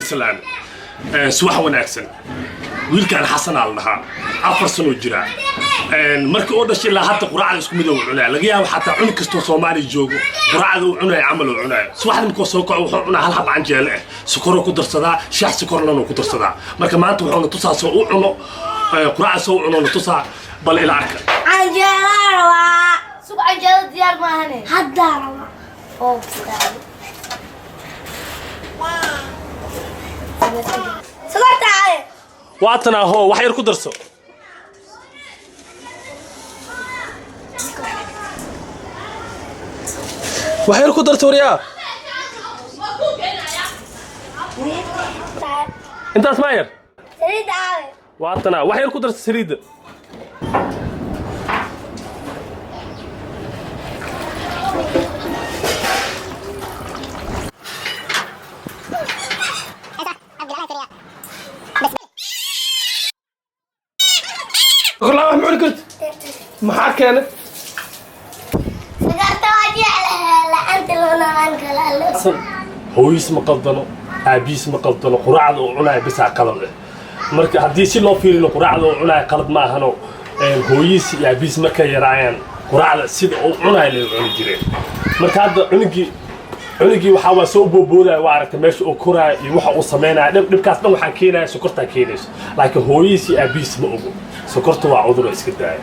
سلام سواح وناكسن wiilkan xasan aan lahaa 4 sano jira markii oo dhashay la hadda quraacda isku mid oo cunaa laga yaabo xataa cun kasto Soomaali joogo quraacda uu cunay amal uu cunay subaxdii markuu soo kaco wuxuu cunaa hal hab canjeel ah sokor ku darsadaa shaah sokor lana ku darsadaa marka maanta wuxuu tusaa soo uu cuno quraacda soo cuno tusaa bal ila arka canjeelo waa suuq canjeelo diyaar ma ahane hadda oo salaataay واتنا هو وحير كدرسو وحير كدرسو ريا انت اسماير سريد عاوي واتنا وحير كدرسو سريد والله ما قلت ما حكينا سكرت واجي على لعنت لونا عنك لا هو اسمه قلدنا ابي اسمه قلدنا قراعد وعناي بس قلد marka hadii si loo fiirino quraacda oo cunay qalad ma ahano hooyis iyo abis marka yaraayaan quraacda sida oo cunay la cuni jireen marka hadda cunigi waxa waa soo boobooday waa aragtay meesha oo koraa iyo waxa uu sameynaa dhibkaas dhan waxaan keenayaa sokorta keenayso laakiin hooyis iyo abis ma ogo sokorta waa cudur iska daaya